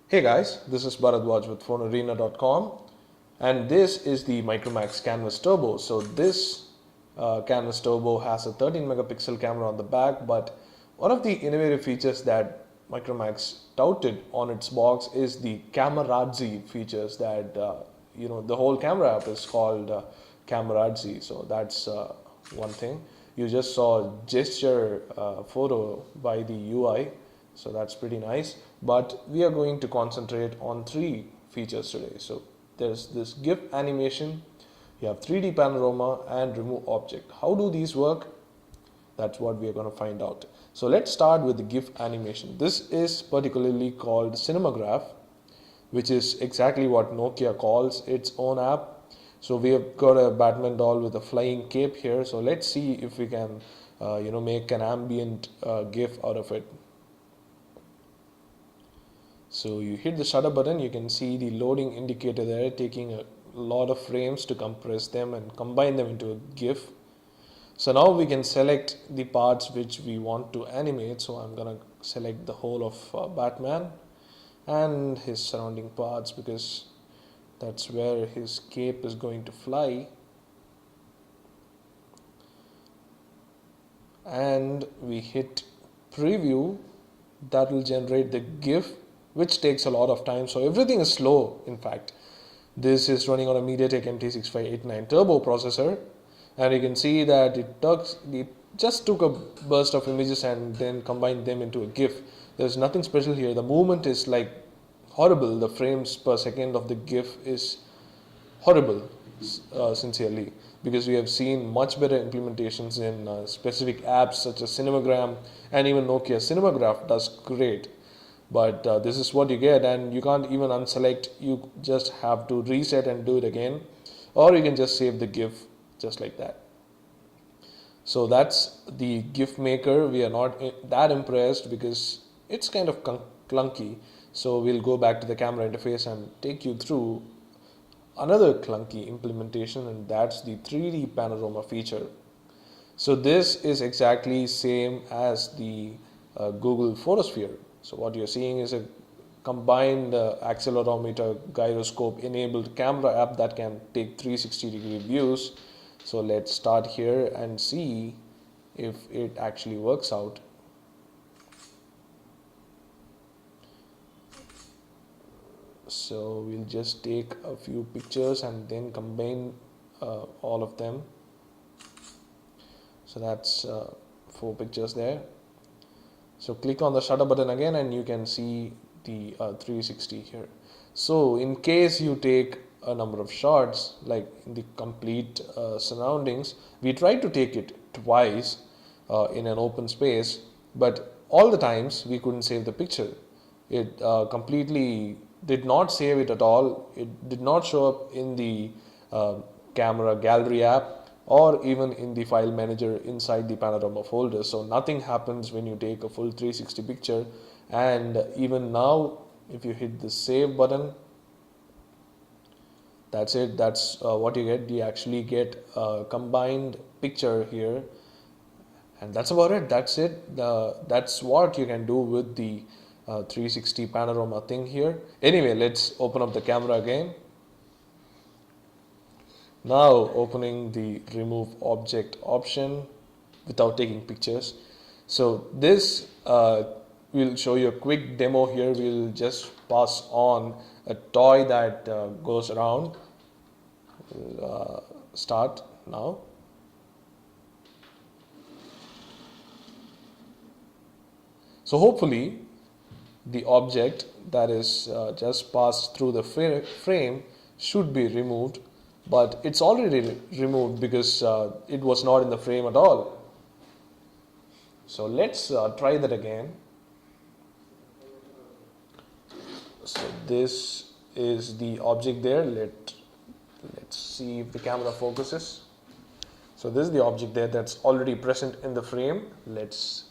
Hey guys, this is Bharadwaj with PhoneArena.com, and this is the Micromax Canvas Turbo. So this Canvas Turbo has a 13 megapixel camera on the back, but one of the innovative features that Micromax touted on its box is the Camaraderie features that the whole camera app is called Camaraderie. So that's one thing. You just saw a gesture photo by the UI, so that's pretty nice. But we are going to concentrate on three features today. So there's this GIF animation, you have 3D panorama, and remove object. How do these work? That's what we are going to find out. So let's start with the GIF animation. This is particularly called Cinemagraph, which is exactly what Nokia calls its own app. So we have got a Batman doll with a flying cape here. So let's see if we can make an ambient GIF out of it. So you hit the shutter button, you can see the loading indicator there, taking a lot of frames to compress them and combine them into a GIF. So now we can select the parts which we want to animate. So I'm gonna select the whole of Batman and his surrounding parts, because that's where his cape is going to fly. And we hit preview. That will generate the GIF, which takes a lot of time. So everything is slow. In fact, this is running on a MediaTek MT6589 turbo processor, and you can see that it just took a burst of images and then combined them into a GIF. There's nothing special here. The movement is like horrible. The frames per second of the GIF is horrible, sincerely, because we have seen much better implementations in specific apps such as Cinemagram, and even Nokia Cinemagraph does great. But this is what you get, and you can't even unselect. You just have to reset and do it again, or you can just save the GIF just like that. So that's the GIF maker. We are not that impressed because it's kind of clunky. So we'll go back to the camera interface and take you through another clunky implementation, and that's the 3D panorama feature. So this is exactly same as the Google Photosphere. So what you're seeing is a combined accelerometer gyroscope enabled camera app that can take 360-degree views. So let's start here and see if it actually works out. So we'll just take a few pictures and then combine all of them. So that's 4 pictures there. So click on the shutter button again and you can see the 360 here. So in case you take a number of shots, like in the complete surroundings, we tried to take it twice in an open space, but all the times we couldn't save the picture. It completely did not save it at all. It did not show up in the camera gallery app or even in the file manager inside the panorama folder. So nothing happens when you take a full 360 picture. And even now, if you hit the save button, that's it. That's what you get. You actually get a combined picture here, and that's about it. That's it. That's what you can do with the 360 panorama thing here. Anyway, let's open up the camera again. Now opening the remove object option without taking pictures. So this will show you a quick demo here. We'll just pass on a toy that goes around. Start now. So hopefully the object that is just passed through the frame should be removed, but it's already removed because it was not in the frame at all. So let's try that again. So this is the object there. Let's see if the camera focuses. So this is the object there that's already present in the frame. Let's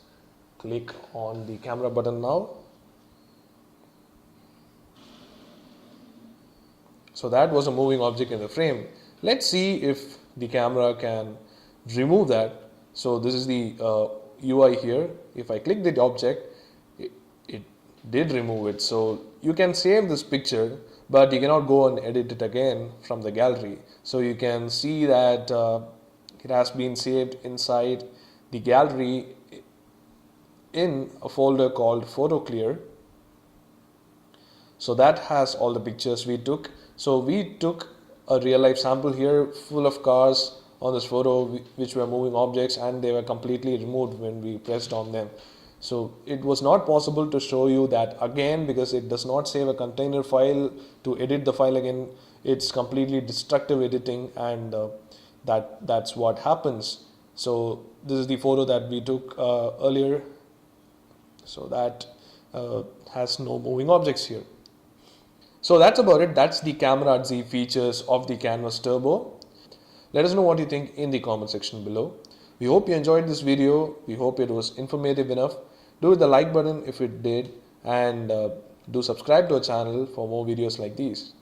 click on the camera button now. So that was a moving object in the frame. Let's see if the camera can remove that. So this is the UI here. If I click the object, it did remove it. So you can save this picture, but you cannot go and edit it again from the gallery. So you can see that it has been saved inside the gallery in a folder called Photo Clear. So that has all the pictures we took. So we took a real life sample here full of cars on this photo which were moving objects, and they were completely removed when we pressed on them. So it was not possible to show you that again because it does not save a container file. To edit the file again, it's completely destructive editing, and that's what happens. So this is the photo that we took earlier. So that has no moving objects here. So that's about it. That's the Camera Z features of the Canvas Turbo. Let us know what you think in the comment section below. We hope you enjoyed this video. We hope it was informative enough. Do hit the like button if it did, and do subscribe to our channel for more videos like these.